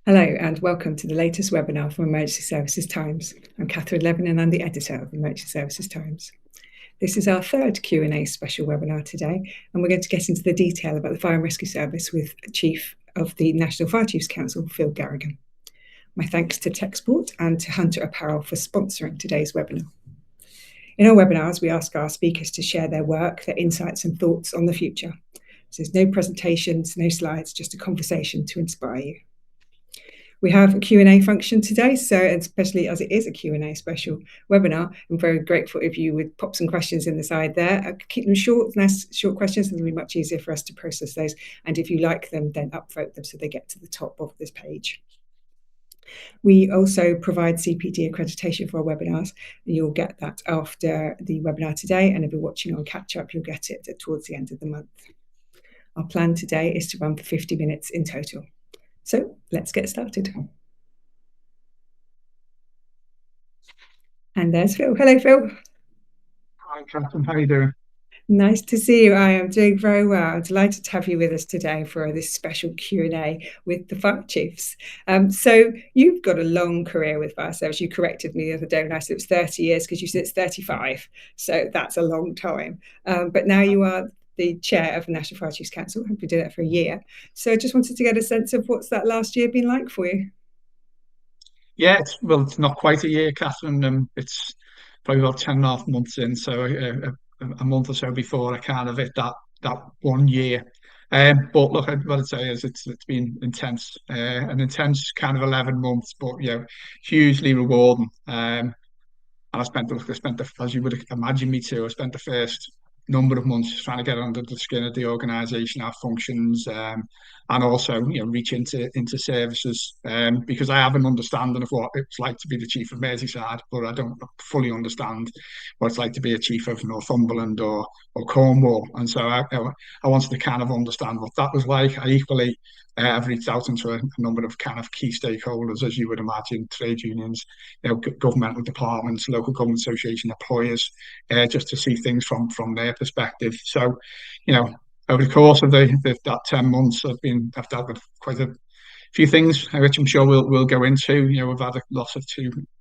Hello and welcome to the latest webinar from Emergency Services Times. I'm Catherine Levin and I'm the editor of Emergency Services Times. This is our third Q&A special webinar today, and we're going to get into the detail about the Fire and Rescue Service with Chief of the National Fire Chiefs Council, Phil Garrigan. My thanks to Texport and to Hunter Apparel for sponsoring today's webinar. In our webinars, we ask our speakers to share their work, their insights and thoughts on the future. So there's no presentations, no slides, just a conversation to inspire you. We have a Q&A function today, so especially as it is a Q&A special webinar, I'm very grateful if you would pop some questions in the side there. Keep them short, nice short questions, and it'll be much easier for us to process those. And if you like them, then upvote them so they get to the top of this page. We also provide CPD accreditation for our webinars. You'll get that after the webinar today, and if you're watching on catch up, you'll get it towards the end of the month. Our plan today is to run for 50 minutes in total. So let's get started. And there's Phil. Hello, Phil. Hi, Catherine. How are you doing? Nice to see you. I am doing very well. I'm delighted to have you with us today for this special Q&A with the Fire Chiefs. So you've got a long career with Fire Service. You corrected me the other day when I said it was 30 years because you said it's 35. So that's a long time. But now you are the chair of the National Fire Chiefs Council. I've been doing that for a year. So I just wanted to get a sense of what's that last year been like for you? Yeah, it's not quite a year, Catherine. It's probably about 10 and a half months in, so a month or so before I kind of hit that 1 year. But look, what I'd say is it's been intense, an intense kind of 11 months, but hugely rewarding. And I spent as you would imagine me to, I spent the first number of months trying to get under the skin of the organisation, our functions, and also reach into services, because I have an understanding of what it's like to be the chief of Merseyside, but I don't fully understand what it's like to be a chief of Northumberland or Cornwall, and so I wanted to kind of understand what that was like. I equally I've reached out into a number of kind of key stakeholders, as you would imagine, trade unions, governmental departments, local government association, employers, just to see things from their perspective. So, over the course of that 10 months, I've dealt with quite a few things, which I'm sure we'll go into. We've had a loss of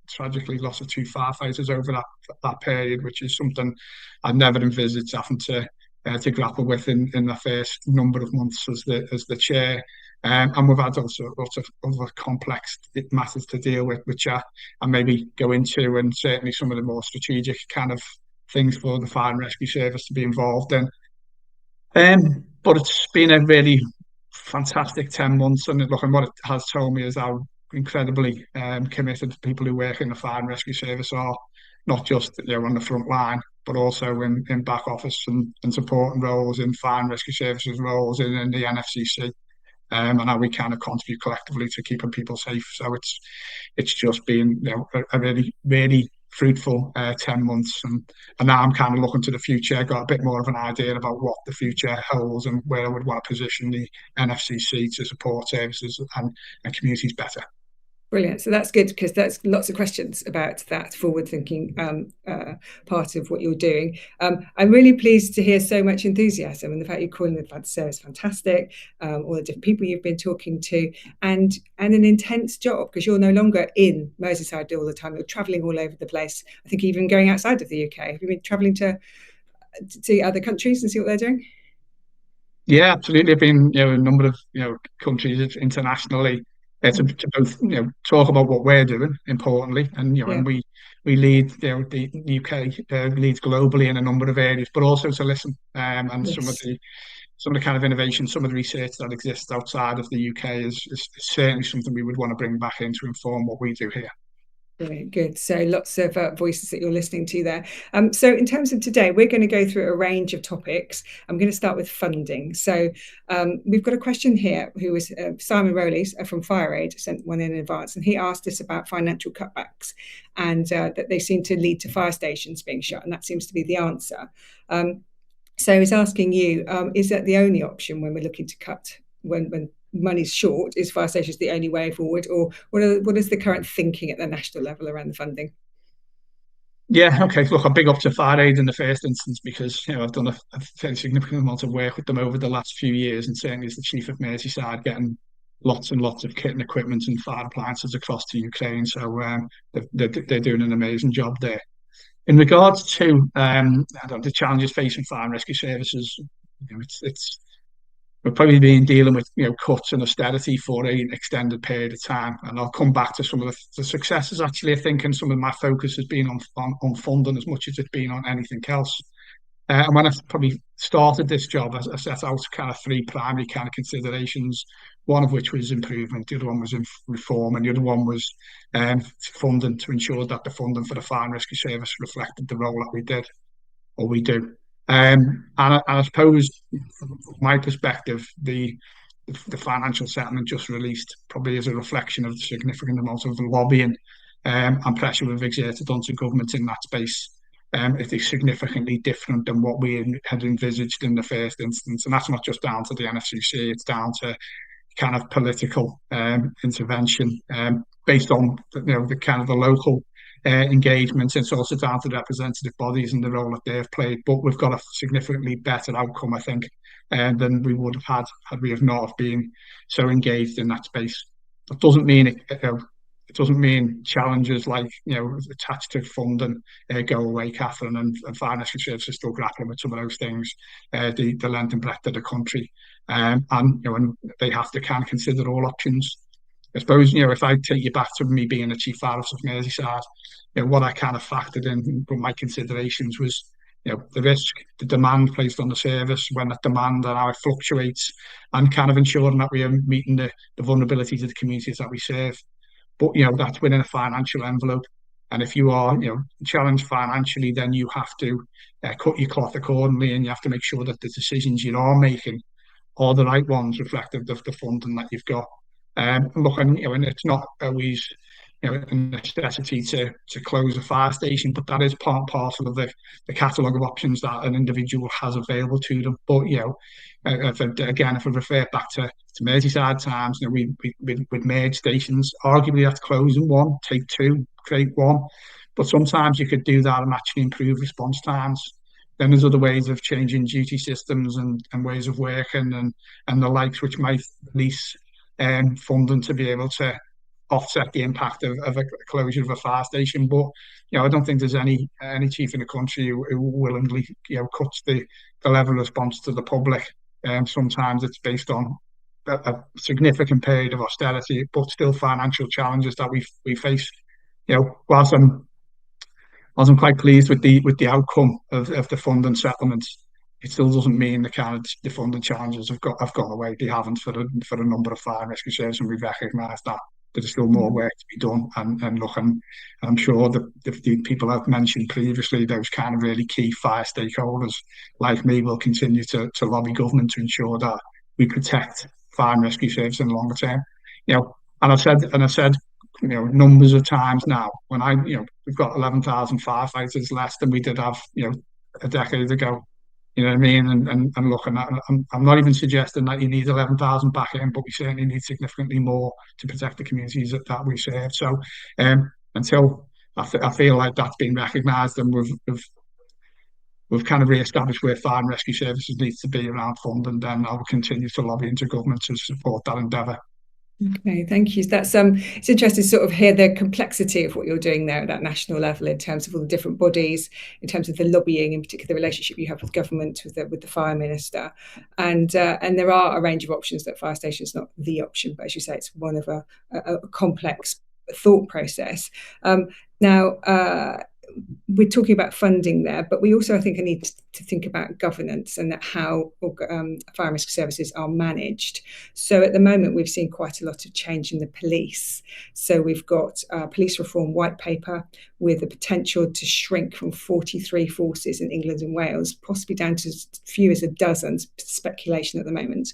tragically loss of two firefighters over that period, which is something I'd never envisaged having to grapple with in the first number of months as the chair. And we've had also lots of other complex matters to deal with, which I maybe go into, and certainly some of the more strategic kind of things for the Fire and Rescue Service to be involved in. But it's been a really fantastic 10 months, and what it has told me is how incredibly committed people who work in the Fire and Rescue Service are, not just on the front line, but also in back office and supporting roles, in Fire and Rescue Services roles, in the NFCC. And how we kind of contribute collectively to keeping people safe. So it's just been a really, really fruitful 10 months, and now I'm kind of looking to the future. I got a bit more of an idea about what the future holds and where I would want to position the NFCC to support services and communities better. Brilliant. So that's good, because that's lots of questions about that forward-thinking part of what you're doing. I'm really pleased to hear so much enthusiasm, and the fact you're calling the service fantastic, all the different people you've been talking to, and an intense job, because you're no longer in Merseyside all the time. You're travelling all over the place. I think even going outside of the UK. Have you been travelling to other countries and see what they're doing? Yeah, absolutely. I've been a number of countries internationally. To both talk about what we're doing, importantly, and and we lead the UK leads globally in a number of areas, but also to listen, and some of the kind of innovation, some of the research that exists outside of the UK is certainly something we would want to bring back in to inform what we do here. Brilliant, good. So lots of voices that you're listening to there. So in terms of today, we're going to go through a range of topics. I'm going to start with funding. So we've got a question here who is Simon Rowley from FireAid, sent one in advance, and he asked us about financial cutbacks and that they seem to lead to fire stations being shut, and that seems to be the answer. So he's asking you, is that the only option when we're looking to cut, when money's short, is fire stations the only way forward, or what is the current thinking at the national level around the funding? Yeah, okay. Look, I'm big up to FireAid in the first instance, because I've done a fairly significant amount of work with them over the last few years, and certainly as the chief of Merseyside, getting lots and lots of kit and equipment and fire appliances across to Ukraine. So they're doing an amazing job there. In regards to the challenges facing fire and rescue services, it's we're probably been dealing with cuts and austerity for an extended period of time, and I'll come back to some of the successes. Actually, I think, and some of my focus has been on funding as much as it's been on anything else. And when I probably started this job, I set out kind of three primary kind of considerations. One of which was improvement, the other one was reform, and the other one was funding, to ensure that the funding for the fire and rescue service reflected the role that we did or we do. And I suppose, from my perspective, the financial settlement just released probably is a reflection of the significant amount of lobbying and pressure we've exerted onto government in that space. It is significantly different than what we had envisaged in the first instance, and that's not just down to the NFCC; it's down to kind of political intervention based on the kind of the local engagement. It's also down to the representative bodies and the role that they've played. But we've got a significantly better outcome, I think, than we would have had we have not have been so engaged in that space. That doesn't mean it doesn't mean challenges like attached to funding go away, Catherine, and fire and rescue services still grappling with some of those things, the length and breadth of the country, and they have to kind of consider all options. I suppose if I take you back to me being a chief fire officer of Merseyside, what I kind of factored in from my considerations was the risk, the demand placed on the service, when that demand and how it fluctuates, and kind of ensuring that we are meeting the vulnerabilities of the communities that we serve. But that's within a financial envelope, and if you are challenged financially, then you have to cut your cloth accordingly, and you have to make sure that the decisions you are making are the right ones, reflective of the funding that you've got. Look, and it's not always a necessity to close a fire station, but that is part and parcel of the catalogue of options that an individual has available to them. But if I refer back to Merseyside times, we'd merge stations. Arguably, that's closing one, take two, create one. But sometimes you could do that and actually improve response times. Then there's other ways of changing duty systems and ways of working and the likes, which might release funding to be able to offset the impact of a closure of a fire station. But I don't think there's any chief in the country who willingly cuts the level of response to the public. Sometimes it's based on a significant period of austerity, but still financial challenges that we face. Whilst I'm quite pleased with the outcome of the funding settlements, it still doesn't mean the funding challenges have gone away. They haven't for a number of fire and rescue services, and we've recognised that there's still more work to be done. And look, I'm sure that the people I've mentioned previously, those kind of really key fire stakeholders like me, will continue to lobby government to ensure that we protect fire and rescue services in the longer term. And I've said numbers of times now, when we've got 11,000 firefighters less than we did have a decade ago. You know what I mean? And look, I'm not even suggesting that you need 11,000 back in, but we certainly need significantly more to protect the communities that we serve. So until I feel like that's been recognised and we've kind of re-established where fire and rescue services needs to be around funding, then I will continue to lobby into government to support that endeavour. Okay, thank you. That's it's interesting to sort of hear the complexity of what you're doing there at that national level, in terms of all the different bodies, in terms of the lobbying, in particular the relationship you have with government, with the fire minister, and there are a range of options. That fire station is not the option, but as you say, it's one of a complex thought process. Now, we're talking about funding there, but we also, I think, need to think about governance and how fire and rescue services are managed. So at the moment, we've seen quite a lot of change in the police. So we've got a police reform white paper with the potential to shrink from 43 forces in England and Wales, possibly down to as few as a dozen, speculation at the moment,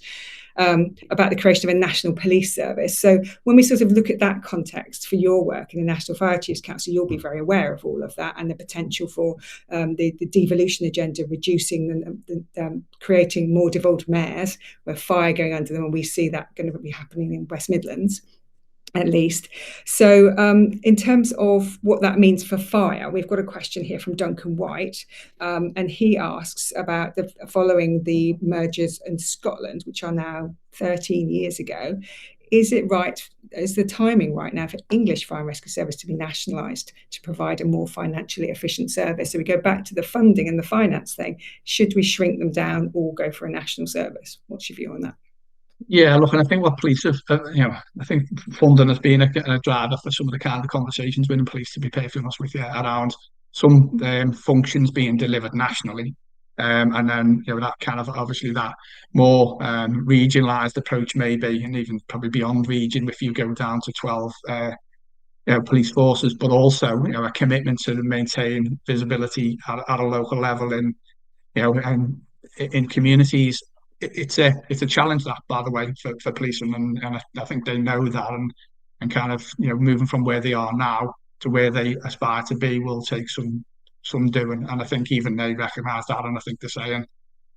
about the creation of a national police service. So when we sort of look at that context for your work in the National Fire Chiefs Council, you'll be very aware of all of that and the potential for the devolution agenda, reducing and creating more devolved mayors with fire going under them, and we see that going to be happening in West Midlands, at least. So in terms of what that means for fire, we've got a question here from Duncan White, and he asks about following the mergers in Scotland, which are now 13 years ago. is it right, is the timing right now for English Fire and Rescue Service to be nationalised to provide a more financially efficient service? So we go back to the funding and the finance thing. Should we shrink them down or go for a national service? What's your view on that? Yeah, look, and I think what police have, I think funding has been a driver for some of the kind of conversations within police, to be perfectly honest with you, around some functions being delivered nationally. And then, that kind of, obviously, that more regionalised approach maybe, and even probably beyond region, if you go down to 12 police forces, but also, a commitment to maintain visibility at a local level and in communities. It's a challenge, that, by the way, for policing, and I think they know that, and kind of, moving from where they are now to where they aspire to be will take some doing, and I think even they recognise that, and I think they're saying,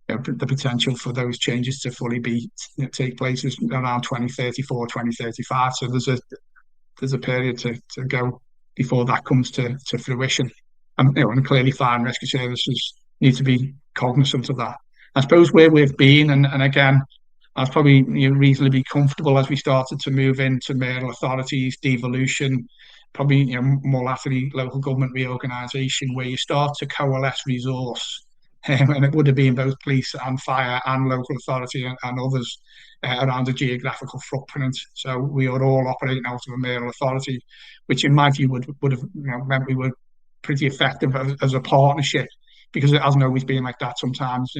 the potential for those changes to fully be take place is around 2034, 2035. So there's a period to go before that comes to fruition. And clearly fire and rescue services need to be cognizant of that. I suppose where we've been, and again, I was probably reasonably comfortable as we started to move into mayoral authorities, devolution, probably more latterly local government reorganisation, where you start to coalesce resource, and it would have been both police and fire and local authority and others around the geographical footprint. So we are all operating out of a mayoral authority, which in my view would have meant we were pretty effective as a partnership, because it hasn't always been like that. Sometimes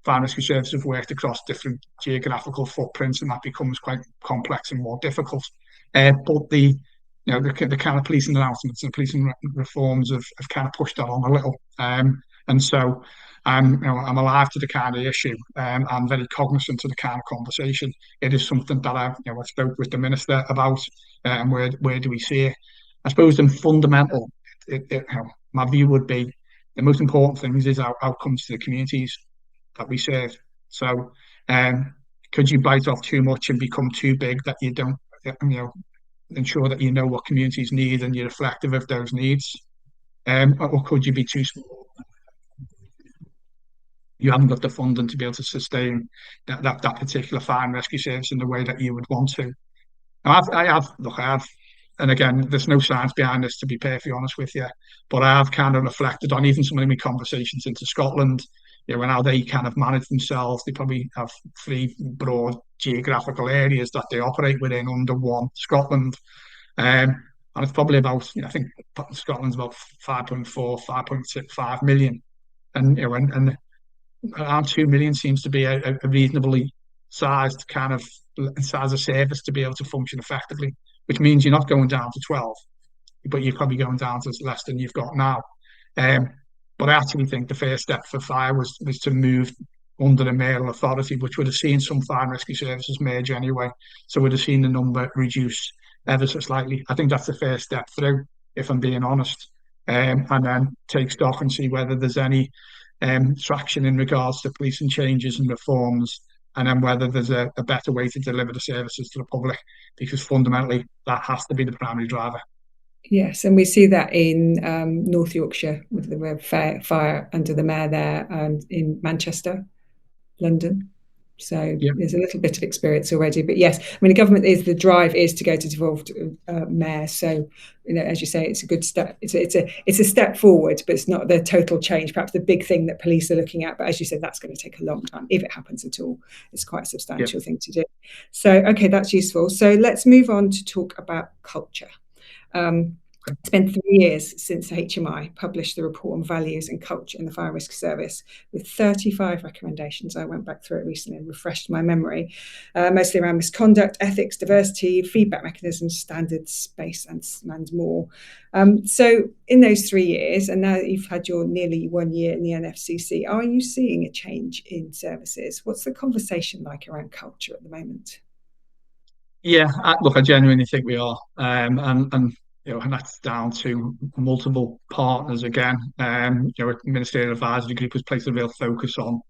fire and rescue services have worked across different geographical footprints, and that becomes quite complex and more difficult. But the kind of policing announcements and policing reforms have kind of pushed that on a little. And so I'm alive to the kind of issue. I'm very cognizant of the kind of conversation. It is something that I spoke with the minister about, and where do we see it? I suppose in fundamental, my view would be the most important things is our outcomes to the communities that we serve. So, could you bite off too much and become too big that you don't, ensure that you know what communities need and you're reflective of those needs? Or could you be too small? You haven't got the funding to be able to sustain that particular fire and rescue service in the way that you would want to. I have, and again, there's no science behind this, to be perfectly honest with you, but I have kind of reflected on even some of my conversations into Scotland, and how they kind of manage themselves. They probably have three broad geographical areas that they operate within under one, Scotland. And it's probably about, I think Scotland's about 5.4, 5.65 million. And around 2 million seems to be a reasonably sized kind of size of service to be able to function effectively, which means you're not going down to 12, but you're probably going down to less than you've got now. But I actually think the first step for fire was to move under the mayoral authority, which would have seen some fire and rescue services merge anyway. So we'd have seen the number reduce ever so slightly. I think that's the first step through, if I'm being honest. And then take stock and see whether there's any traction in regards to policing changes and reforms, and then whether there's a better way to deliver the services to the public, because fundamentally that has to be the primary driver. Yes, and we see that in North Yorkshire with the fire under the mayor there, and in Manchester, London. So there's a little bit of experience already. But yes, I mean, the drive is to go to devolved mayor. So, as you say, it's a good step. It's a step forward, but it's not the total change. Perhaps the big thing that police are looking at. But as you said, that's going to take a long time, if it happens at all. It's quite a substantial thing to do. So, okay, that's useful. So let's move on to talk about culture. It's been 3 years since HMI published the report on values and culture in the fire and rescue service, with 35 recommendations. I went back through it recently and refreshed my memory, mostly around misconduct, ethics, diversity, feedback mechanisms, standards, space, and more. So in those 3 years, and now that you've had your nearly 1 year in the NFCC, are you seeing a change in services? What's the conversation like around culture at the moment? Yeah, look, I genuinely think we are, and that's down to multiple partners again. Ministerial Advisory Group has placed a real focus on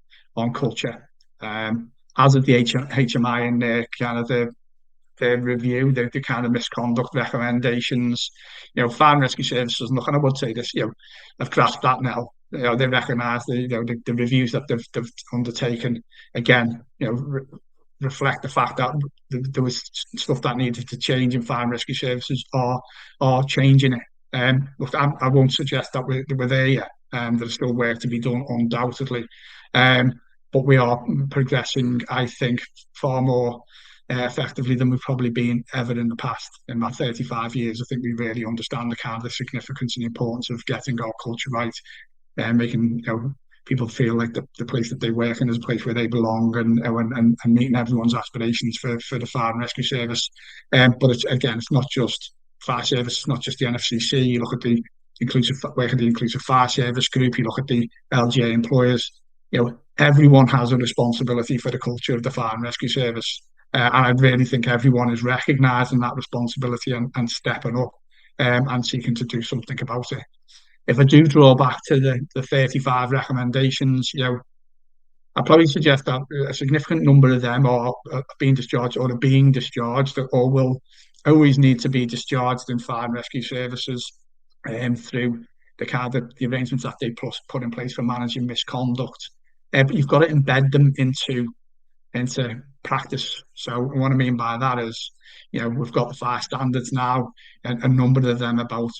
culture, as of the HMI in their kind of their review, the kind of misconduct recommendations. Fire and rescue services, look, and I would say this, have grasped that now. They recognise the reviews that they've undertaken. Again, reflect the fact that there was stuff that needed to change in fire and rescue services are changing it. Look, I won't suggest that we're there yet. There's still work to be done, undoubtedly. But we are progressing, I think, far more effectively than we've probably been ever in the past. In my 35 years, I think we really understand the kind of the significance and importance of getting our culture right and making people feel like the place that they work in is a place where they belong, and meeting everyone's aspirations for the fire and rescue service. But it's not just fire service, it's not just the NFCC. You look at the inclusive fire service group, you look at the LGA employers. Everyone has a responsibility for the culture of the fire and rescue service. And I really think everyone is recognising that responsibility and stepping up and seeking to do something about it. If I do draw back to the 35 recommendations, I'd probably suggest that a significant number of them are being discharged or are being discharged or will always need to be discharged in fire and rescue services through the arrangements that they put in place for managing misconduct. But you've got to embed them into practice. So what I mean by that is, we've got the fire standards now, and a number of them about,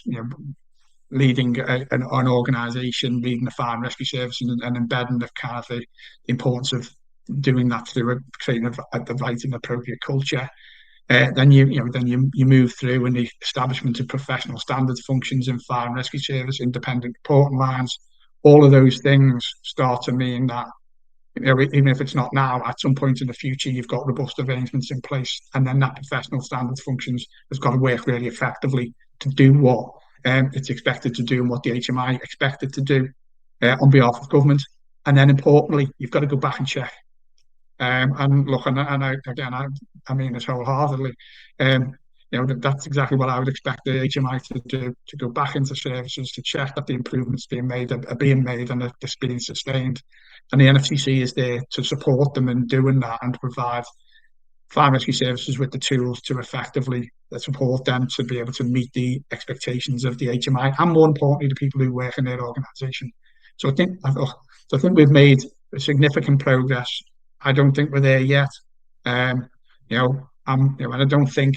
leading an organisation, leading the fire and rescue service, and embedding the importance of doing that through creating the right and appropriate culture. Then you move through in the establishment of professional standards functions in fire and rescue service, independent reporting lines. All of those things start to mean that, even if it's not now, at some point in the future, you've got robust arrangements in place, and then that professional standards functions has got to work really effectively to do what it's expected to do and what the HMI expected to do on behalf of government. And then importantly, you've got to go back and check. And look, I mean this wholeheartedly. That's exactly what I would expect the HMI to do, to go back into services to check that the improvements being made are being made and that they're being sustained. And the NFCC is there to support them in doing that and to provide fire and rescue services with the tools to effectively support them to be able to meet the expectations of the HMI and, more importantly, the people who work in their organisation. So I think we've made significant progress. I don't think we're there yet. And I don't think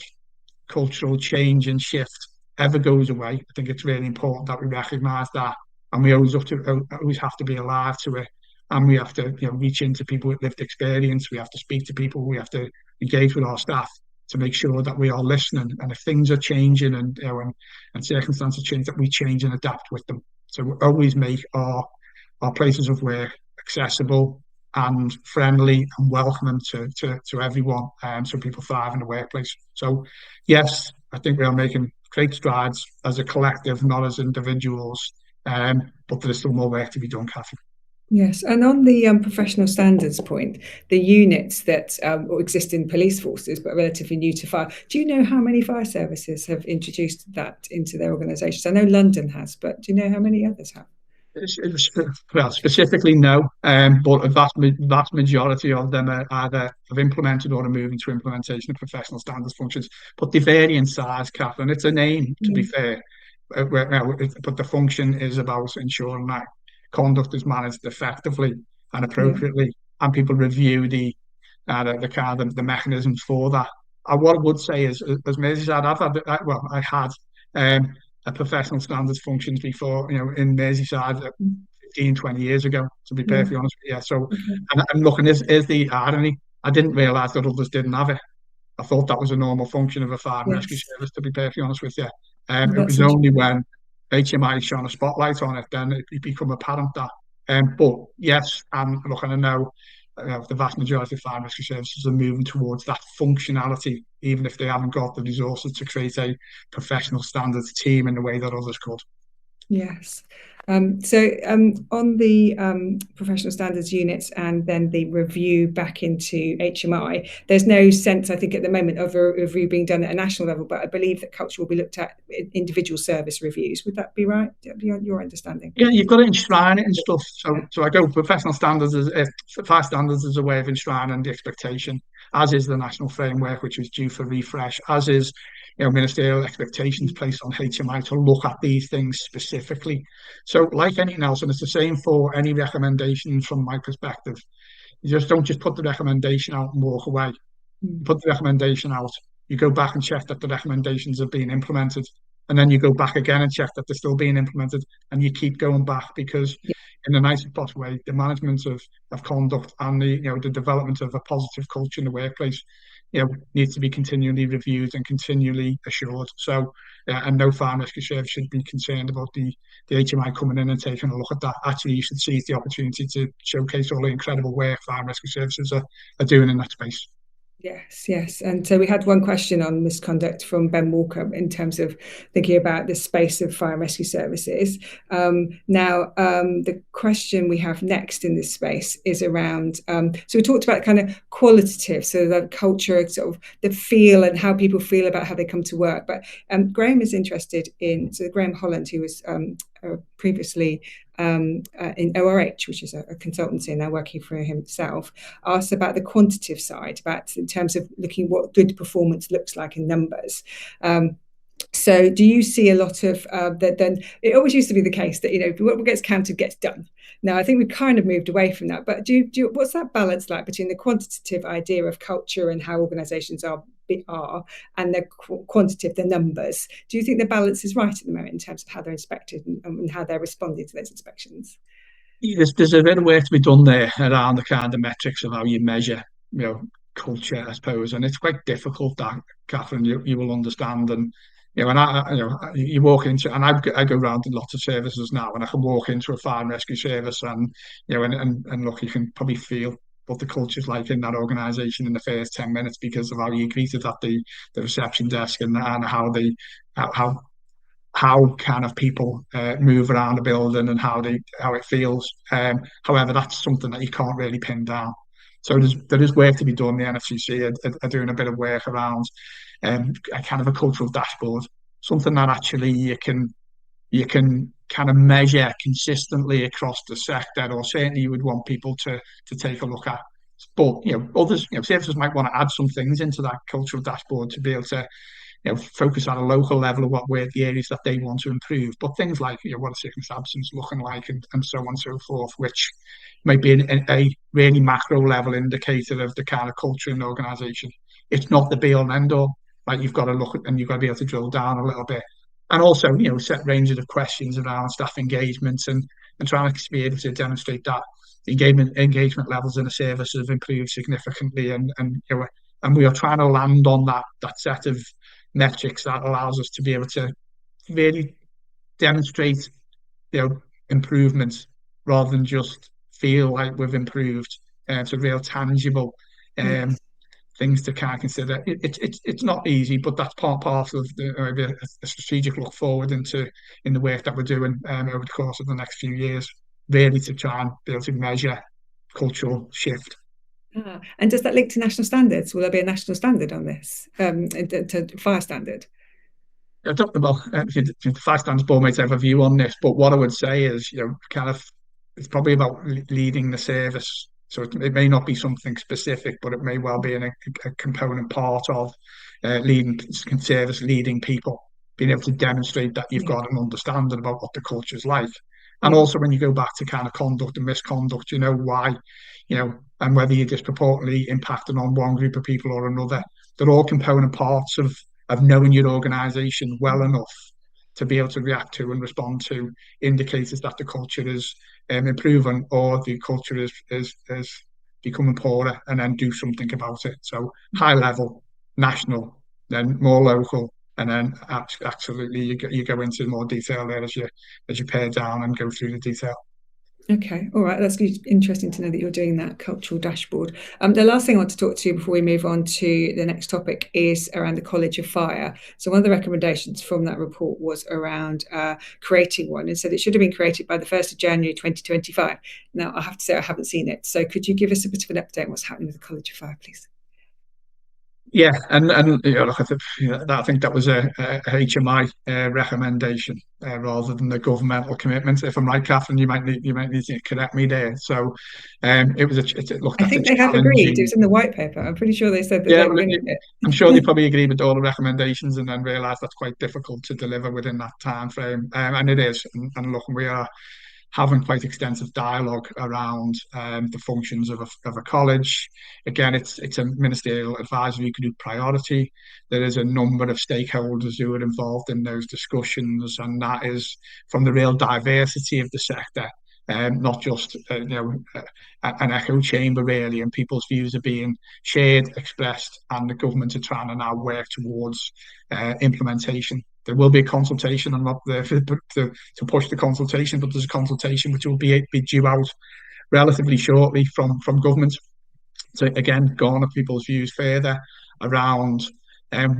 cultural change and shift ever goes away. I think it's really important that we recognise that, and we always have to be alive to it. And we have to reach into people with lived experience. We have to speak to people. We have to engage with our staff to make sure that we are listening. And if things are changing and circumstances change, that we change and adapt with them. So we always make our places of work accessible and friendly and welcoming to everyone, so people thrive in the workplace. So yes, I think we are making great strides as a collective, not as individuals, but there's still more work to be done, Catherine. Yes, and on the professional standards point, the units that exist in police forces but are relatively new to fire, do you know how many fire services have introduced that into their organisations? I know London has, but do you know how many others have? Well, specifically, no, but a vast majority of them are either have implemented or are moving to implementation of professional standards functions. But they vary in size, Catherine. It's a name, to be fair, but the function is about ensuring that conduct is managed effectively and appropriately, and people review the mechanisms for that. What I would say is, as Merseyside, I had a professional standards functions before, in Merseyside 15, 20 years ago, to be perfectly honest with you. So, and looking, is the irony, I didn't realise that others didn't have it. I thought that was a normal function of a fire and rescue service, to be perfectly honest with you. It was only when HMI shone a spotlight on it, then it became apparent that. But yes, and look, and I know the vast majority of fire and rescue services are moving towards that functionality, even if they haven't got the resources to create a professional standards team in the way that others could. Yes. So on the professional standards units and then the review back into HMI, there's no sense, I think, at the moment of a review being done at a national level, but I believe that culture will be looked at in individual service reviews. Would that be right? Your understanding? Yeah, you've got to enshrine it and stuff. So I go professional standards fire standards as a way of enshrining the expectation, as is the national framework, which is due for refresh, as is ministerial expectations placed on HMI to look at these things specifically. So like anything else, and it's the same for any recommendations from my perspective, You just don't just put the recommendation out and walk away. You Mm. put the recommendation out, you go back and check that the recommendations have been implemented, and then you go back again and check that they're still being implemented, and you keep going back because, Yeah. in the nicest possible way, the management of conduct and the development of a positive culture in the workplace, needs to be continually reviewed and continually assured. So, and no fire and rescue service should be concerned about the HMI coming in and taking a look at that. Actually, you should seize the opportunity to showcase all the incredible work fire and rescue services are doing in that space. Yes, yes. And so we had one question on misconduct from Ben Walker in terms of thinking about the space of fire and rescue services. The question we have next in this space is around, so we talked about kind of qualitative, so the culture, sort of the feel and how people feel about how they come to work. But Graham is interested in, so Graham Holland, who was previously in ORH, which is a consultancy, and now working for himself, asked about the quantitative side, about in terms of looking what good performance looks like in numbers. So do you see a lot of that? Then it always used to be the case that what gets counted gets done. Now I think we've kind of moved away from that. But what's that balance like between the quantitative idea of culture and how organisations are and the quantitative, the numbers? Do you think the balance is right at the moment in terms of how they're inspected and how they're responding to those inspections? There's a bit of work to be done there around the kind of metrics of how you measure, you know, culture, I suppose, and it's quite difficult. That, Catherine, you will understand, and and you walk into, and I go around in lots of services now, and I can walk into a fire and rescue service, and and look, you can probably feel what the culture's like in that organisation in the first 10 minutes because of how you greeted at the reception desk and how how kind of people move around the building and how it feels. However, that's something that you can't really pin down. So there is work to be done. The NFCC are doing a bit of work around a kind of a cultural dashboard, something that actually you can kind of measure consistently across the sector, or certainly you would want people to take a look at. But others, services might want to add some things into that cultural dashboard to be able to focus on a local level of what were the areas that they want to improve. But things like, what a sickness absence looking like and so on and so forth, which might be a really macro level indicator of the kind of culture in the organisation. It's not the be all and end all. Like, you've got to look at, and you've got to be able to drill down a little bit. And also, set ranges of questions around staff engagement and trying to be able to demonstrate that engagement levels in the service have improved significantly, and we are trying to land on that set of metrics that allows us to be able to really demonstrate improvements rather than just feel like we've improved. It's a real tangible Yes. things to kind of consider. It's not easy, but that's part of maybe a strategic look forward in the work that we're doing over the course of the next few years, really to try and be able to measure cultural shift. And does that link to national standards? Will there be a national standard on this, to fire standard? I don't know about the fire standards board might have a view on this, but what I would say is, kind of, it's probably about leading the service. So it may not be something specific, but it may well be a component part of leading service, leading people, being able to demonstrate that you've Yeah, got an understanding about what the culture's like. And yeah, also, when you go back to kind of conduct and misconduct, you know why, and whether you're disproportionately impacting on one group of people or another. They're all component parts of knowing your organisation well enough to be able to react to and respond to indicators that the culture is improving, or the culture is becoming poorer, and then do something about it. So high level, national, then more local, and then absolutely you go into more detail there as you pare down and go through the detail. Okay, all right. That's interesting to know that you're doing that cultural dashboard. The last thing I want to talk to you before we move on to the next topic is around the College of Fire. So one of the recommendations from that report was around creating one, and said it should have been created by the 1st of January 2025. Now, I have to say I haven't seen it. So could you give us a bit of an update on what's happening with the College of Fire, please? Yeah, and look, I think that was a HMI recommendation rather than the governmental commitment. If I'm right, Catherine, you might need to correct me there. So, it was look, I that's a think they have agreed. It challenging. was in the white paper. I'm pretty sure they said that Yeah, they were well, going to do I'm sure they it. probably agree with all the recommendations and then realise that's quite difficult to deliver within that time frame. And it is. And look, we are. having quite extensive dialogue around the functions of a college. Again, it's a ministerial advisory group priority. There is a number of stakeholders who are involved in those discussions, and that is from the real diversity of the sector. Not just an echo chamber really, and people's views are being shared, expressed, and the government are trying to now work towards implementation. There will be a consultation. I'm not there to push the consultation, but there's a consultation which will be due out relatively shortly from government. So again, garner people's views further around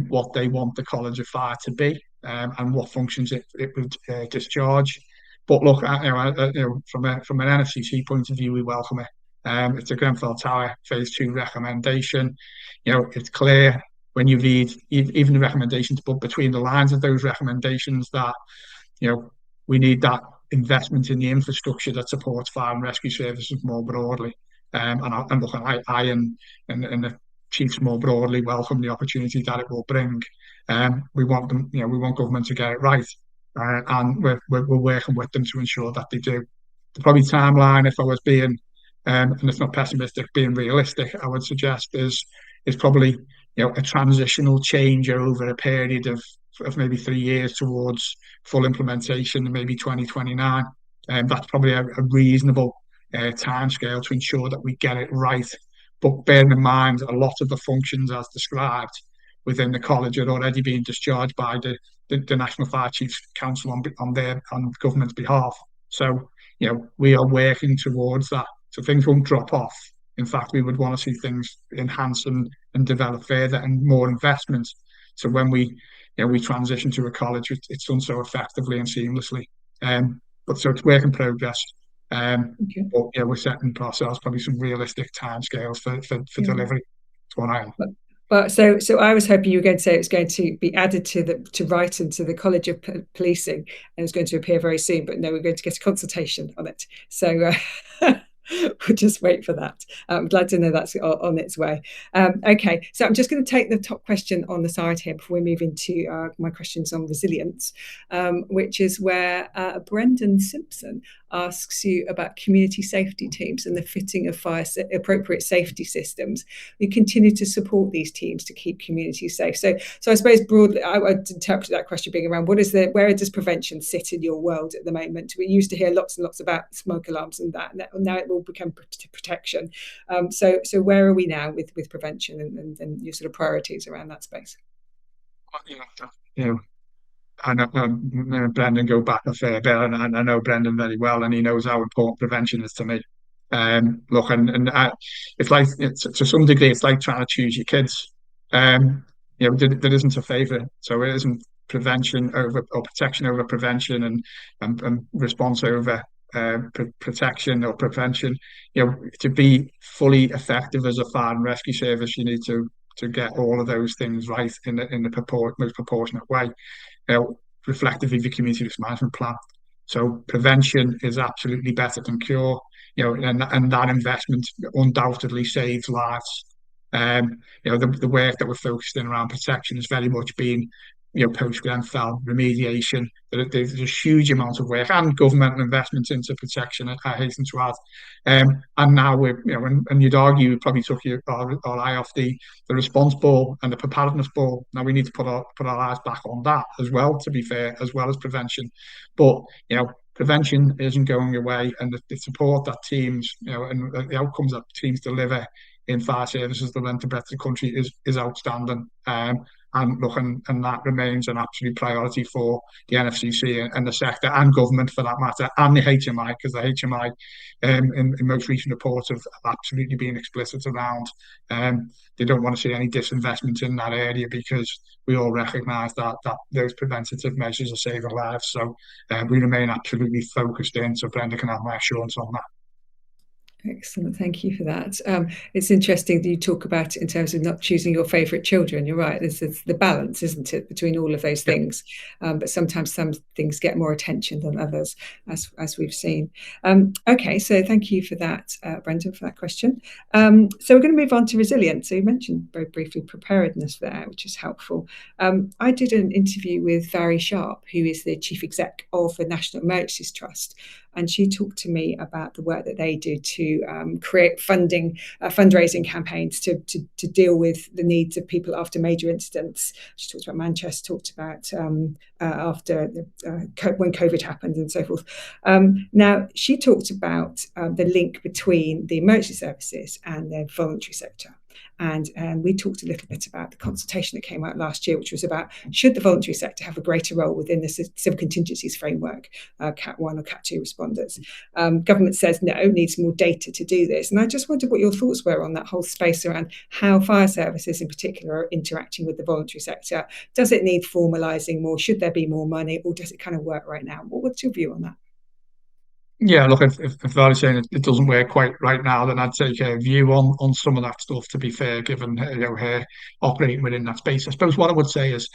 what they want the College of Fire to be, and what functions it would discharge. But look, from an NFCC point of view, we welcome it. It's a Grenfell Tower Phase 2 recommendation. It's clear when you read even the recommendations, but between the lines of those recommendations, that we need that investment in the infrastructure that supports fire and rescue services more broadly. And look, I and the chiefs more broadly welcome the opportunity that it will bring. We want them, we want government to get it right, and we're working with them to ensure that they do. The probably timeline, if I was being, and it's not pessimistic, being realistic, I would suggest is probably a transitional change over a period of maybe 3 years towards full implementation, maybe 2029. And that's probably a reasonable timescale to ensure that we get it right. But bearing in mind, a lot of the functions as described within the college are already being discharged by the National Fire Chiefs Council on government's behalf. So, we are working towards that. So things won't drop off. In fact, we would want to see things enhance and develop further, and more investment. So when we transition to a college, it's done so effectively and seamlessly. But so it's work in progress. Okay. But we're setting for ourselves probably some realistic timescales for delivery. That's what I am. But so I was hoping you were going to say it's going to be added to Brighton to the College of Policing, and it's going to appear very soon. But no, we're going to get a consultation on it. So we'll just wait for that. I'm glad to know that's on its way. Okay, so I'm just going to take the top question on the side here before we move into my questions on resilience, which is where Brendan Simpson asks you about community safety teams and the fitting of appropriate safety systems. We continue to support these teams to keep communities safe. So I suppose broadly, I would interpret that question being around where does prevention sit in your world at the moment? We used to hear lots and lots about smoke alarms and that. Now it will become protection. So where are we now with prevention and your sort of priorities around that space? I know Brendan go back a fair bit, and I know Brendan very well, and he knows how important prevention is to me. Look, it's like to some degree, it's like trying to choose your kids. There isn't a favour, so it isn't prevention over or protection over prevention, and response over protection or prevention. To be fully effective as a fire and rescue service, you need to get all of those things right in the most proportionate way. Reflective of your community risk management plan. So prevention is absolutely better than cure. And that investment undoubtedly saves lives. The work that we're focused in around protection is very much being post Grenfell remediation. There's a huge amount of work and governmental investment into protection, I hasten to add. And now and you'd argue we probably took our eye off the response ball and the preparedness ball. Now we need to put our eyes back on that as well, to be fair, as well as prevention. But prevention isn't going away, and the support that teams, and the outcomes that teams deliver in fire services that lend to better country is outstanding. And that remains an absolute priority for the NFCC and the sector and government for that matter, and the HMI, because the HMI in most recent reports have absolutely been explicit around they don't want to see any disinvestment in that area, because we all recognise that those preventative measures are saving lives. So we remain absolutely focused in, so Brenda can have my assurance on that. Excellent. Thank you for that. It's interesting that you talk about it in terms of not choosing your favourite children. You're right. There's the balance, isn't it, between all of those Yeah. things? But sometimes some things get more attention than others, as we've seen. Okay, so thank you for that, Brendan, for that question. So we're going to move on to resilience. So you mentioned very briefly preparedness there, which is helpful. I did an interview with Vary Sharp, who is the chief exec of the National Emergencies Trust, and she talked to me about the work that they do to create fundraising campaigns to deal with the needs of people after major incidents. She talked about Manchester, talked about after when COVID happened and so forth. Now, she talked about the link between the emergency services and the voluntary sector. And we talked a little bit about the consultation that came out last year, which was about should the voluntary sector have a greater role within the civil contingencies framework, Cat 1 or Cat 2 responders. Government says no, needs more data to do this. And I just wondered what your thoughts were on that whole space around how fire services in particular are interacting with the voluntary sector. Does it need formalising more? Should there be more money? Or does it kind of work right now? What's your view on that? Yeah, look, if I was saying it doesn't work quite right now, then I'd take a view on some of that stuff. To be fair, given her operating within that space, I suppose what I would say is,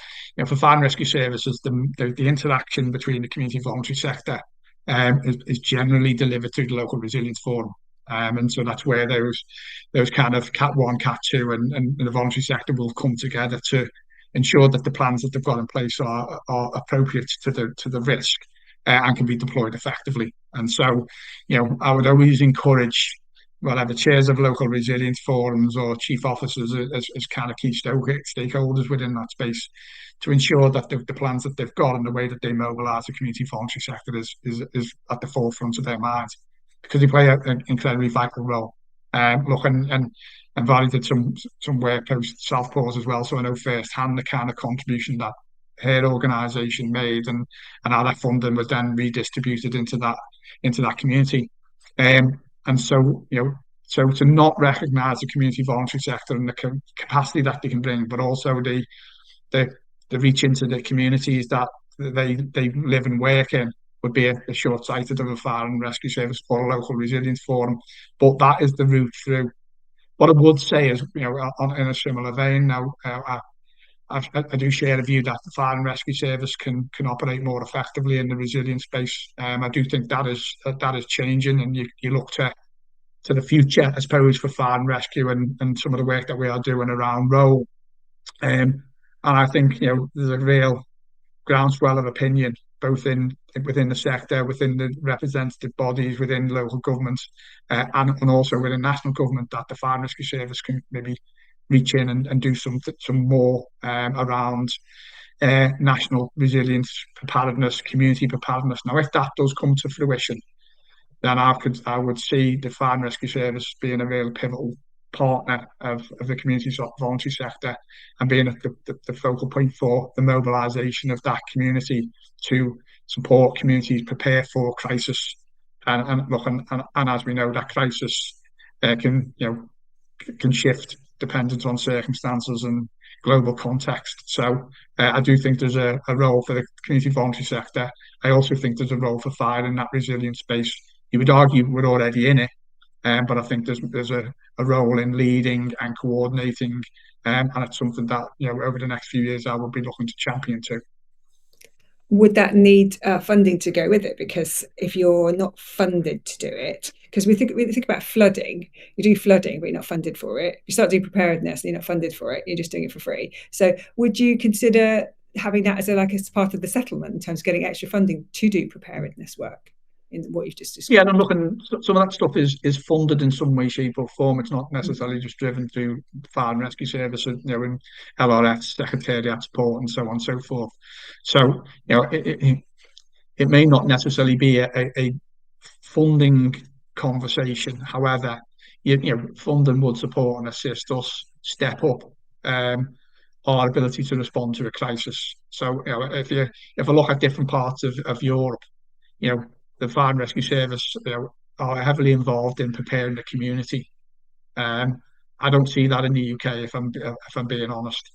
for fire and rescue services, the interaction between the community voluntary sector is generally delivered through the local resilience forum, and so that's where those kind of Cat 1, Cat 2, and the voluntary sector will come together to ensure that the plans that they've got in place are appropriate to the risk and can be deployed effectively. And so, I would always encourage whatever chairs of local resilience forums or chief officers as kind of key stakeholders within that space to ensure that the plans that they've got and the way that they mobilise the community voluntary sector is at the forefront of their minds because they play an incredibly vital role. Look, and Valley did some work post Southpaws as well, so I know firsthand the kind of contribution that her organisation made and how that funding was then redistributed into that community. And so, so to not recognise the community voluntary sector and the capacity that they can bring, but also the the reach into the communities that they live and work in would be a short-sighted of a fire and rescue service or a local resilience forum. But that is the route through. What I would say is, in a similar vein now, I do share a view that the fire and rescue service can operate more effectively in the resilience space. I do think that is changing, and you look to the future, I suppose, for fire and rescue and some of the work that we are doing around role. And I think there's a real groundswell of opinion both within the sector, within the representative bodies, within local governments, and also within national government that the fire and rescue service can maybe reach in and do some more around national resilience, preparedness, community preparedness. Now, if that does come to fruition, then I would see the fire and rescue service being a real pivotal partner of the community voluntary sector and being at the focal point for the mobilisation of that community to support communities prepare for crisis. And look, and as we know, that crisis can shift dependent on circumstances and global context. So I do think there's a role for the community voluntary sector. I also think there's a role for fire in that resilient space. You would argue we're already in it, but I think there's a role in leading and coordinating, and it's something that over the next few years I will be looking to champion too. Would that need funding to go with it? Because if you're not funded to do it, because we think about flooding, you do flooding, but you're not funded for it. You start doing preparedness, and you're not funded for it. You're just doing it for free. So, would you consider having that as part of the settlement in terms of getting extra funding to do preparedness work in what you've just Yeah, described? and I'm looking. Some of that stuff is funded in some way, shape, or form. It's not necessarily just driven through fire and rescue services, in LRS, secretariat support, and so on and so forth. So, it may not necessarily be a funding conversation. However, funding would support and assist us step up our ability to respond to a crisis. So, if I look at different parts of Europe, you know, the fire and rescue service, are heavily involved in preparing the community. Um, I don't see that in the UK, if I'm being honest.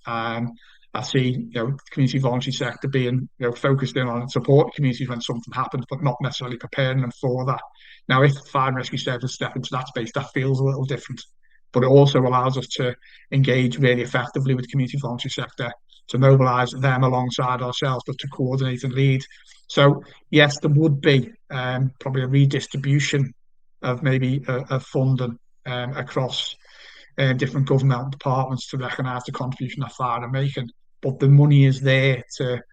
I see, the community voluntary sector being, focused in on supporting communities when something happens, but not necessarily preparing them for that. Now, if fire and rescue services step into that space, that feels a little different, but it also allows us to engage really effectively with the community voluntary sector, to mobilise them alongside ourselves, but to coordinate and lead. So, yes, there would be probably a redistribution of maybe of funding across different government departments to recognise the contribution that fire are making. But the money is there to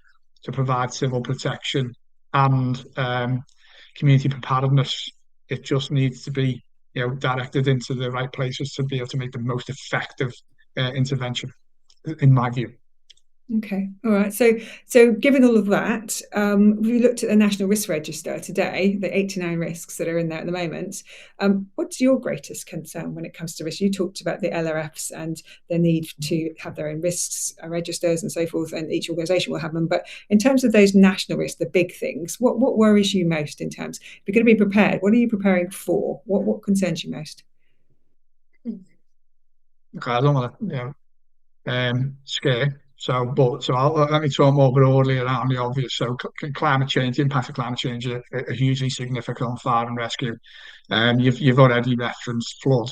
provide civil protection and community preparedness. It just needs to be, directed into the right places to be able to make the most effective intervention, in my view. Okay, all right. So given all of that, we looked at the National Risk Register today, the 89 risks that are in there at the moment. What's your greatest concern when it comes to risk? You talked about the LRFs and the need to have their own risks registers and so forth, and each organisation will have them. But in terms of those national risks, the big things, what worries you most in terms? If you're going to be prepared, what are you preparing for? What concerns you most? Okay, I don't want to, scare. Let me talk more broadly around the obvious. So climate change, the impact of climate change are hugely significant on fire and rescue. You've already referenced flood,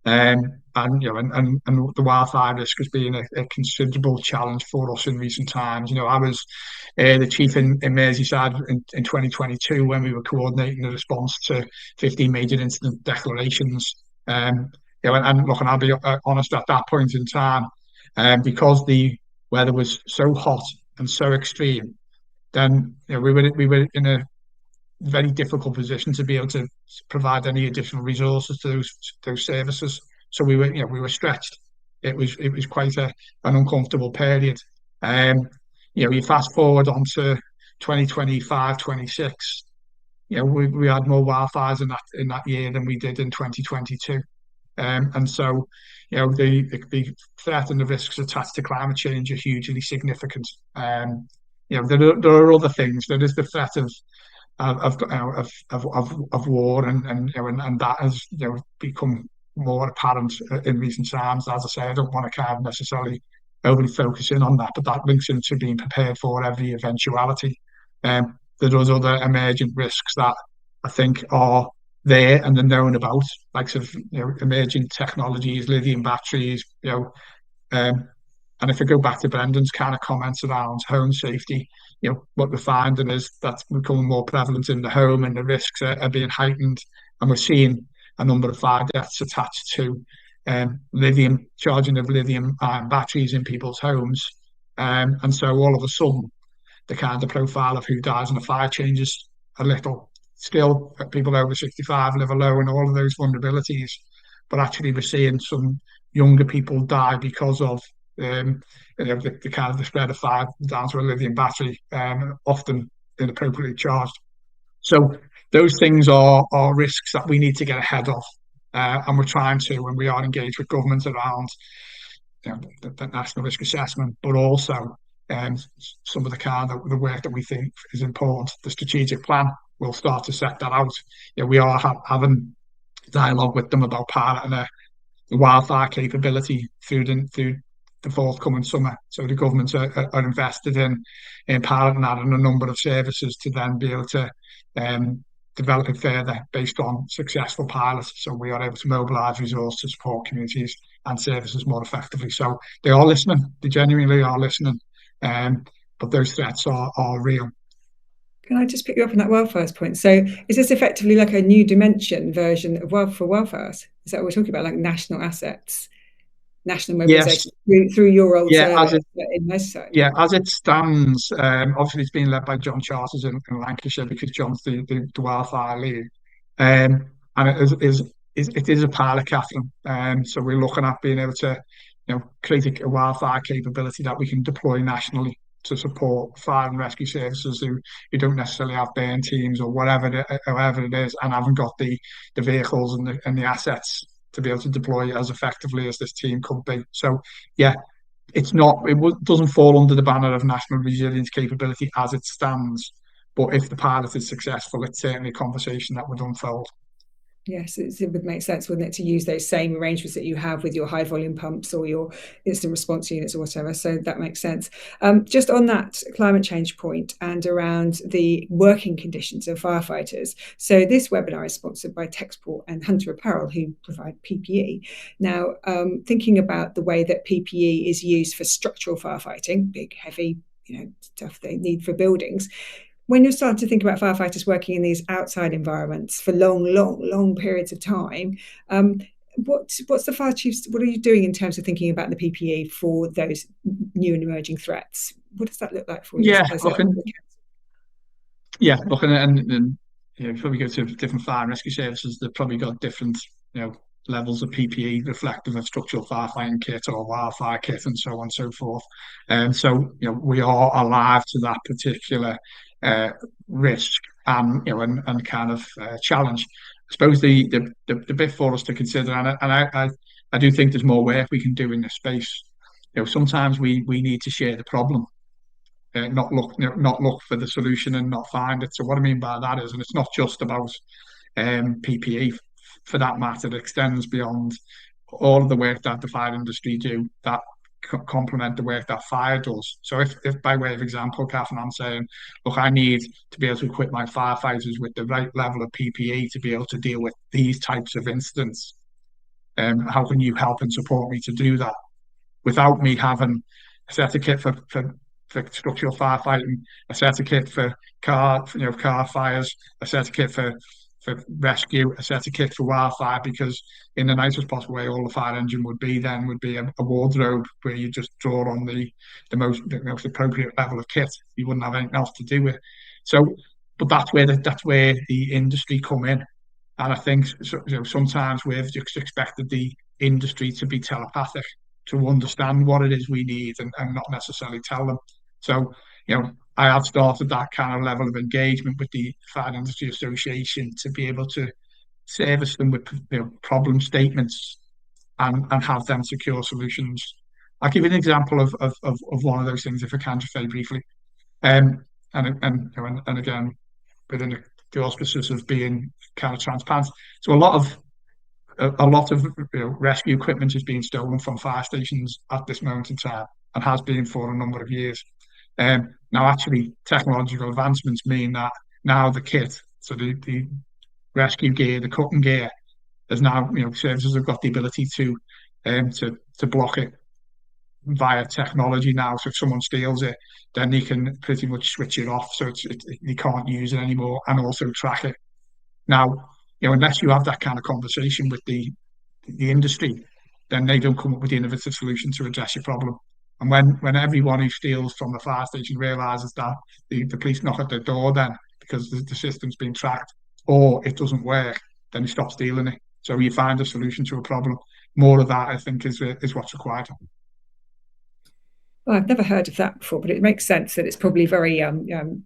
and the wildfire risk has been a considerable challenge for us in recent times. I was the chief in Merseyside in 2022 when we were coordinating the response to 15 major incident declarations. And I'll be honest, at that point in time, because the weather was so hot and so extreme, then we were in a very difficult position to be able to provide any additional resources to those services. So we were stretched. It was quite an uncomfortable period. You fast forward onto 2025, 26. We had more wildfires in that year than we did in 2022. And so, the threat and the risks attached to climate change are hugely significant. There are other things. There is the threat of war, and that has become more apparent in recent times. As I say, I don't want to kind of necessarily overly focus in on that, but that links into being prepared for every eventuality. There's other emergent risks that I think are there and they're known about, like sort of emerging technologies, lithium batteries, and if I go back to Brendan's kind of comments around home safety, what we're finding is that's becoming more prevalent in the home, and the risks are being heightened, and we're seeing a number of fire deaths attached to lithium charging of lithium ion batteries in people's homes, and so all of a sudden the kind of profile of who dies in a fire changes a little. Still, people over 65 live alone, all of those vulnerabilities. But actually, we're seeing some younger people die because of the kind of the spread of fire down to a lithium battery, often inappropriately charged. So those things are risks that we need to get ahead of, and we're trying to when we are engaged with government around the national risk assessment, but also some of the work that we think is important. The strategic plan will start to set that out. We are having dialogue with them about piloting the wildfire capability through the forthcoming summer. So the governments are invested in piloting that and a number of services to then be able to develop it further based on successful pilots. So we are able to mobilise resources to support communities and services more effectively. So they are listening. They genuinely are listening. But those threats are real. Can I just pick you up on that wildfires point? So is this effectively like a new dimension version of for wildfires? Is that what we're talking about, like national assets, national mobilisation through your old service in Merseyside? Yeah, as it stands, obviously it's being led by John Charters in Lancashire because John's the wildfire lead. And it is a pilot, Catherine. So we're looking at being able to create a wildfire capability that we can deploy nationally to support fire and rescue services who don't necessarily have burn teams or however it is, and haven't got the vehicles and the assets to be able to deploy as effectively as this team could be. So yeah, it doesn't fall under the banner of national resilience capability as it stands. But if the pilot is successful, it's certainly a conversation that would unfold. Yes, it would make sense, wouldn't it, to use those same arrangements that you have with your high volume pumps or your instant response units or whatever. So that makes sense. Just on that climate change point and around the working conditions of firefighters. So this webinar is sponsored by Texport and Hunter Apparel, who provide PPE. Now, thinking about the way that PPE is used for structural firefighting, big, heavy, stuff they need for buildings, when you start to think about firefighters working in these outside environments for long periods of time, what's the fire chiefs? What are you doing in terms of thinking about the PPE for those new and emerging threats? What does that look like for you Yeah, as a looking, yeah, looking at and before we go to different fire and rescue services, they've probably got different you know levels of PPE reflective of structural firefighting kit or wildfire kit and so on and so forth. And so we are alive to that particular uh, risk and kind of challenge. I suppose the bit for us to consider, and I do think there's more work we can do in this space. Sometimes we need to share the problem, not look for the solution and not find it. So what I mean by that is, and it's not just about PPE for that matter, it extends beyond all of the work that the fire industry do that complement the work that fire does. So if by way of example, Catherine, I'm saying, look, I need to be able to equip my firefighters with the right level of PPE to be able to deal with these types of incidents. How can you help and support me to do that without me having a certificate for structural firefighting, a certificate for car fires, a certificate for rescue, a certificate for wildfire, because in the nicest possible way, all the fire engine would be a wardrobe where you just draw on the most appropriate level of kit. You wouldn't have anything else to do with. So, but that's where the industry come in. And I think sometimes we've just expected the industry to be telepathic, to understand what it is we need and not necessarily tell them. So, I have started that kind of level of engagement with the Fire Industry Association to be able to service them with problem statements and have them secure solutions. I'll give you an example of one of those things, if I can, just very briefly. Um, and again, within the auspices of being kind of transparent. So a lot of rescue equipment is being stolen from fire stations at this moment in time and has been for a number of years. Now, actually, technological advancements mean that now the kit, so the rescue gear, the cutting gear, is now services have got the ability to block it via technology now. So if someone steals it, then they can pretty much switch it off, so they can't use it anymore, and also track it. Now, unless you have that kind of conversation with the industry, then they don't come up with the innovative solution to address your problem. And when everyone who steals from the fire station realizes that the police knock at their door, then because the system's been tracked or it doesn't work, then they stop stealing it. So you find a solution to a problem. More of that, I think, is what's required. Well, I've never heard of that before, but it makes sense that it's probably very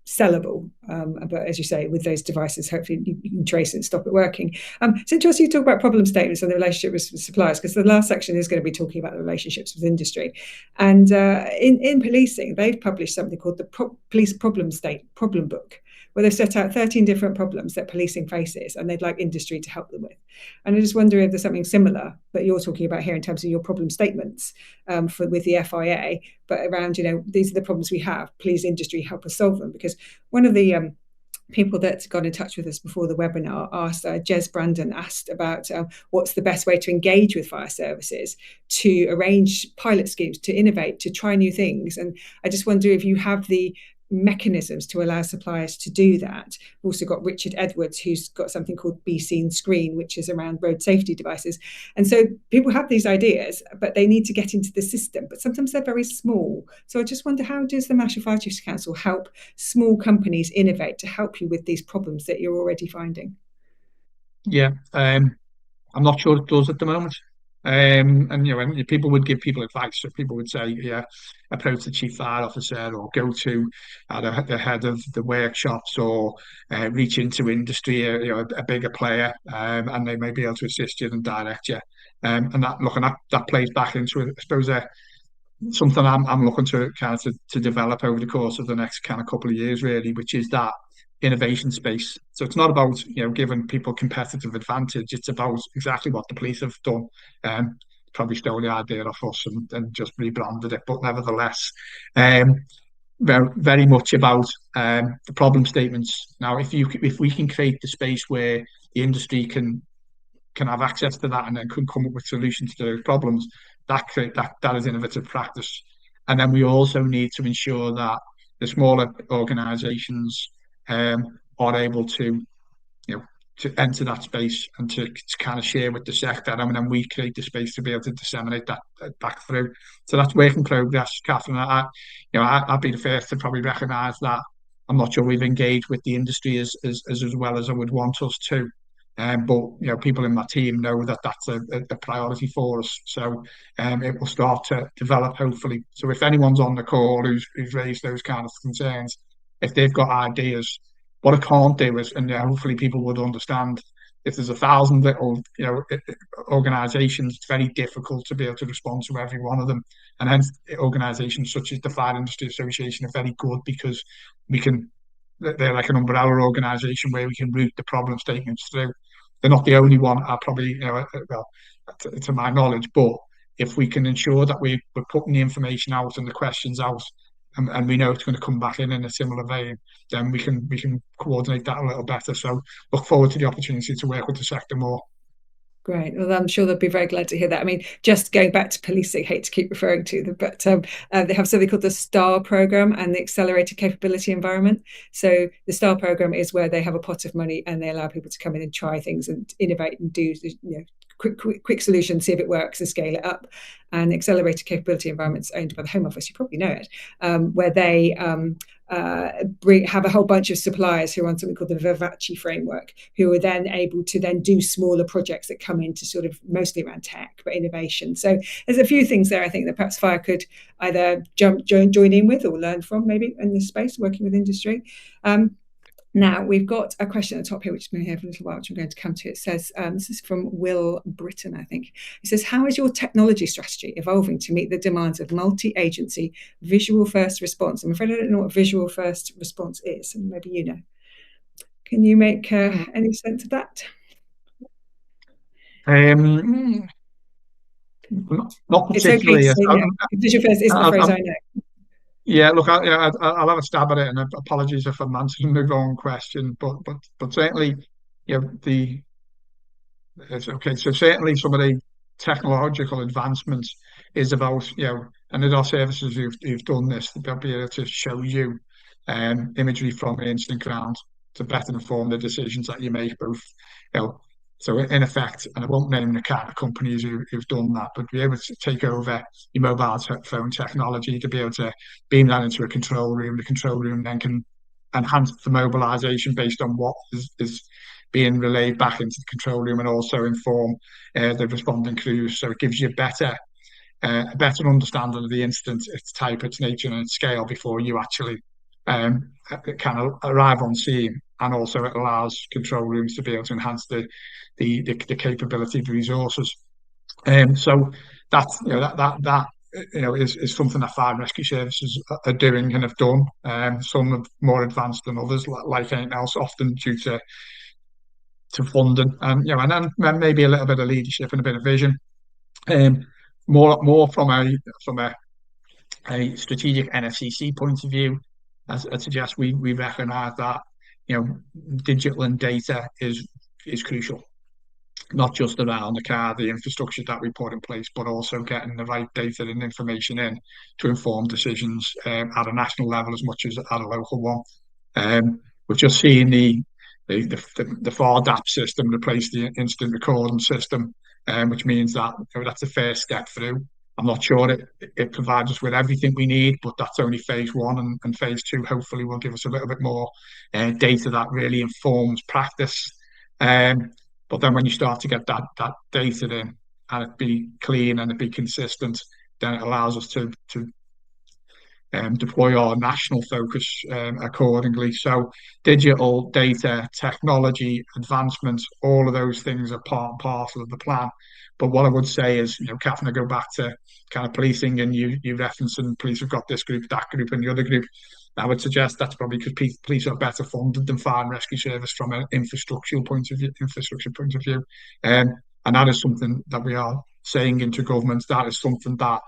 sellable. But as you say, with those devices, hopefully you can trace it and stop it working. It's interesting you talk about problem statements and the relationship with suppliers, because the last section is going to be talking about the relationships with industry. And in policing, they've published something called the Police Problem Book, where they've set out 13 different problems that policing faces, and they'd like industry to help them with. And I just wonder if there's something similar that you're talking about here in terms of your problem statements with the FIA, but around, these are the problems we have. Please, industry, help us solve them. Because one of the people that got in touch with us before the webinar asked, Jez Brandon asked about what's the best way to engage with fire services, to arrange pilot schemes, to innovate, to try new things. And I just wonder if you have the mechanisms to allow suppliers to do that. We've also got Richard Edwards, who's got something called Be Seen Screen, which is around road safety devices. And so people have these ideas, but they need to get into the system. But sometimes they're very small. So I just wonder, how does the National Fire Chiefs Council help small companies innovate to help you with these problems that you're already finding? Yeah, I'm not sure it does at the moment. And people would give people advice. So people would say, yeah, approach the chief fire officer, or go to the head of the workshops, or reach into industry, a bigger player, and they may be able to assist you and direct you. And that plays back into, I suppose, something I'm looking to kind of to develop over the course of the next kind of couple of years, really, which is that innovation space. So it's not about giving people competitive advantage. It's about exactly what the police have done. Probably stole the idea off us and just rebranded it, but nevertheless, um, very much about the problem statements. Now, if we can create the space where the industry can have access to that and then can come up with solutions to those problems, that is innovative practice. And then we also need to ensure that the smaller organisations are able to you know, to enter that space and to kind of share with the sector. And then we create the space to be able to disseminate that back through. So that's work in progress, Catherine. I'd be the first to probably recognise that I'm not sure we've engaged with the industry as well as I would want us to. But people in my team know that that's a priority for us. So it will start to develop, hopefully. So if anyone's on the call who's raised those kind of concerns, if they've got ideas, what I can't do is, and hopefully people would understand, if there's 1,000 little, organisations, it's very difficult to be able to respond to every one of them. And hence, organisations such as the Fire Industry Association are very good because they're like an umbrella organisation where we can route the problem statements through. They're not the only one, probably, well, to my knowledge, but if we can ensure that we're putting the information out and the questions out, and we know it's going to come back in a similar vein, then we can coordinate that a little better. So look forward to the opportunity to work with the sector more. Great. Well, I'm sure they'll be very glad to hear that. I mean, just going back to policing, I hate to keep referring to them, but they have something called the STAR program and the Accelerated Capability Environment. So the STAR program is where they have a pot of money and they allow people to come in and try things and innovate and do quick solutions, see if it works and scale it up. And Accelerated Capability Environments owned by the Home Office, you probably know it, where they have a whole bunch of suppliers who are on something called the Vivace framework, who are then able to then do smaller projects that come into sort of mostly around tech, but innovation. So there's a few things there, I think, that perhaps Fire could either join in with or learn from, maybe in this space, working with industry. Now, we've got a question at the top here, which has been here for a little while, which I'm going to come to. It says, this is from Will Britton, I think. It says, how is your technology strategy evolving to meet the demands of multi-agency visual first response? I'm afraid I don't know what visual first response is, and maybe you know. Can you make any sense of that? Not particularly. It's okay to say no. Visual first isn't the phrase I know. Yeah, look, I'll have a stab at it, and apologies if I'm answering the wrong question, but certainly, it's okay. So certainly some of the technological advancements is about, and there are services who've done this, they'll be able to show you imagery from an instant ground to better inform the decisions that you make, both, so in effect, and I won't name the kind of companies who've done that, but be able to take over your mobile phone technology to be able to beam that into a control room. The control room then can enhance the mobilisation based on what is being relayed back into the control room, and also inform the responding crews. So it gives you a better understanding of the incident, its type, its nature, and its scale before you actually kind of arrive on scene. And also it allows control rooms to be able to enhance the capability of the resources. So that's that is something that fire and rescue services are doing and have done. Some are more advanced than others, like anything else, often due to funding, and and then maybe a little bit of leadership and a bit of vision. More from a strategic NFCC point of view, as I suggest, we recognise that digital and data is crucial, not just around the infrastructure that we put in place, but also getting the right data and information in to inform decisions at a national level as much as at a local one. We've just seen the FARDAP system replace the instant recording system, which means that that's the first step through. I'm not sure it provides us with everything we need, but that's only phase one, and phase two hopefully will give us a little bit more data that really informs practice. But then when you start to get that data in, and it be clean and it be consistent, then it allows us to deploy our national focus accordingly. So digital, data, technology, advancements, all of those things are part and parcel of the plan. But what I would say is, Catherine, I go back to kind of policing, and you referencing police have got this group, that group, and the other group. I would suggest that's probably because police are better funded than fire and rescue service from an infrastructure point of view. And that is something that we are saying into government. That is something that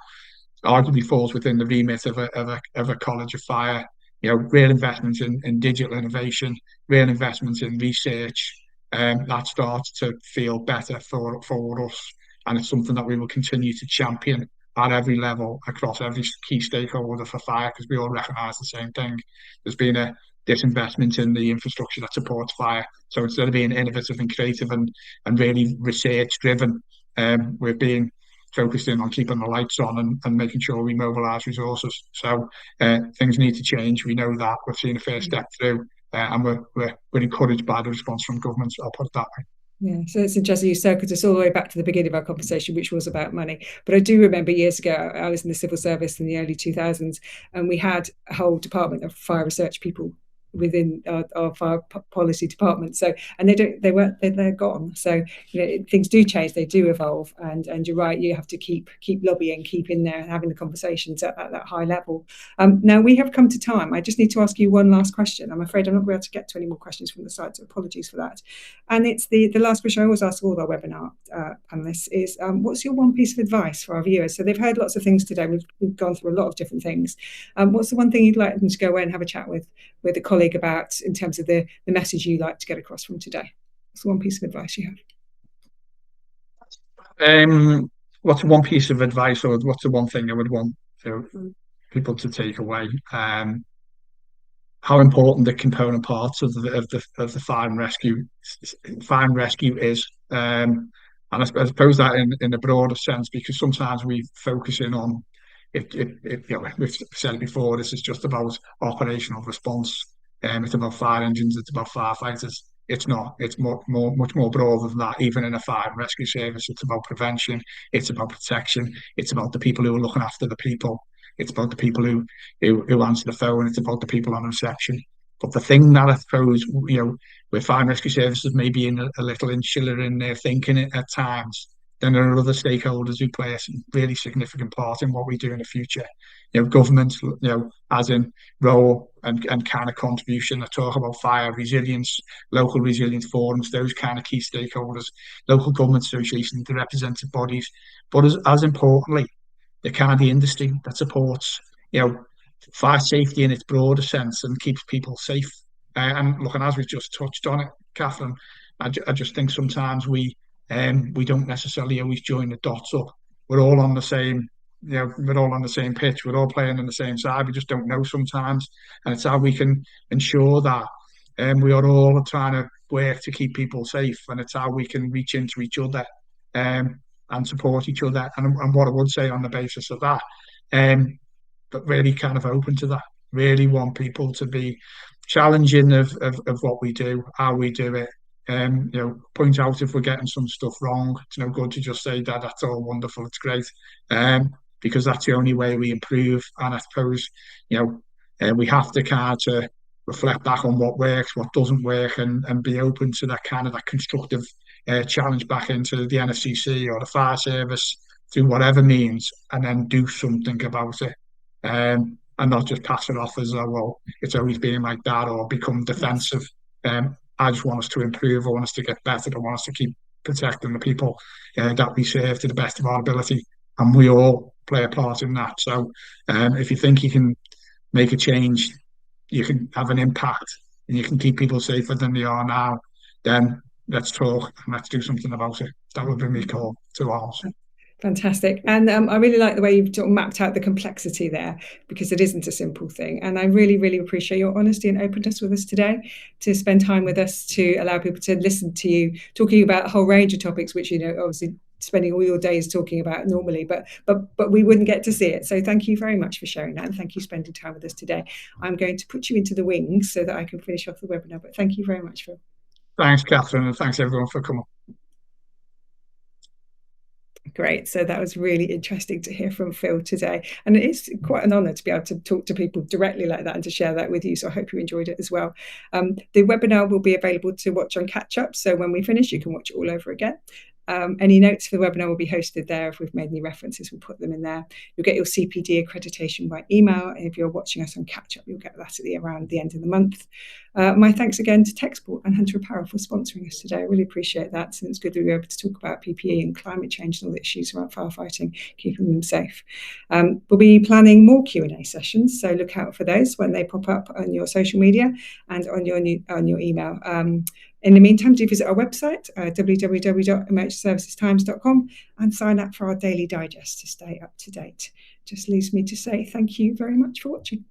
arguably falls within the remit of a college of fire. Real investments in digital innovation, real investments in research, that starts to feel better for us. And it's something that we will continue to champion at every level across every key stakeholder for fire, because we all recognise the same thing. There's been a disinvestment in the infrastructure that supports fire. So instead of being innovative and creative and really research driven, we're being focused in on keeping the lights on and making sure we mobilise resources. So things need to change. We know that. We've seen a first step through, and we're encouraged by the response from government. I'll put it that way. Yeah, so it's interesting you circled us all the way back to the beginning of our conversation, which was about money. But I do remember years ago, I was in the civil service in the early 2000s, and we had a whole department of fire research people within our fire policy department. So, and they're gone. So, things do change, they do evolve, and you're right, you have to keep lobbying, keep in there, having the conversations at that high level. Now we have come to time. I just need to ask you one last question. I'm afraid I'm not going to be able to get to any more questions from the site, so apologies for that. And it's the last question I always ask all our webinar panelists is, what's your one piece of advice for our viewers? So they've heard lots of things today. We've gone through a lot of different things. What's the one thing you'd like them to go away and have a chat with a colleague about, in terms of the message you like to get across from today? What's the one piece of advice you have? What's one piece of advice, or what's the one thing I would want people to take away? How important the component parts of the fire and rescue is, and I suppose that in a broader sense, because sometimes we focus in on if we've said it before, this is just about operational response. It's about fire engines, it's about firefighters. It's not. It's much more broader than that. Even in a fire and rescue service, it's about prevention. It's about protection. It's about the people who are looking after the people. It's about the people who answer the phone. It's about the people on reception. But the thing that I suppose, where fire and rescue services may be in a little insular in their thinking at times, then there are other stakeholders who play a really significant part in what we do in the future. Government, as in role and kind of contribution. I talk about fire resilience, local resilience forums, those kind of key stakeholders, local government associations, the representative bodies. But as importantly, the kind of the industry that supports, fire safety in its broader sense and keeps people safe. And looking, as we've just touched on it, Catherine, I just think sometimes we don't necessarily always join the dots up. We're all on the same, we're all on the same pitch. We're all playing on the same side. We just don't know sometimes, and it's how we can ensure that we are all trying to work to keep people safe, and it's how we can reach into each other and support each other. And what I would say on the basis of that, but really kind of open to that. Really want people to be challenging of what we do, how we do it. Point out if we're getting some stuff wrong. It's no good to just say that that's all wonderful, it's great, because that's the only way we improve. And I suppose we have to kind of reflect back on what works, what doesn't work, and be open to that kind of that constructive challenge back into the NFCC or the fire service through whatever means, and then do something about it. And not just pass it off as, well, it's always been like that, or become defensive. I just want us to improve. I want us to get better. I want us to keep protecting the people that we serve to the best of our ability. And we all play a part in that. So if you think you can make a change, you can have an impact, and you can keep people safer than they are now, then let's talk and let's do something about it. That would be my call to ours. Fantastic. And I really like the way you've sort of mapped out the complexity there, because it isn't a simple thing. And I really, really appreciate your honesty and openness with us today, to spend time with us, to allow people to listen to you talking about a whole range of topics, which, obviously spending all your days talking about normally, but we wouldn't get to see it. So thank you very much for sharing that, and thank you for spending time with us today. I'm going to put you into the wings so that I can finish off the webinar, but thank you very much, Phil. Thanks, Catherine, and thanks everyone for coming. Great. So that was really interesting to hear from Phil today. And it is quite an honour to be able to talk to people directly like that and to share that with you. So I hope you enjoyed it as well. The webinar will be available to watch on catch up. So when we finish, you can watch it all over again. Any notes for the webinar will be hosted there. If we've made any references, we'll put them in there. You'll get your CPD accreditation by email. And if you're watching us on catch up, you'll get that around the end of the month. My thanks again to Texport and Hunter Apparel for sponsoring us today. I really appreciate that. And it's good that we were able to talk about PPE and climate change and all the issues around firefighting, keeping them safe. We'll be planning more Q&A sessions, so look out for those when they pop up on your social media and on your email. In the meantime, do visit our website, www.emergencyservicestimes.com, and sign up for our daily digest to stay up to date. Just leaves me to say thank you very much for watching.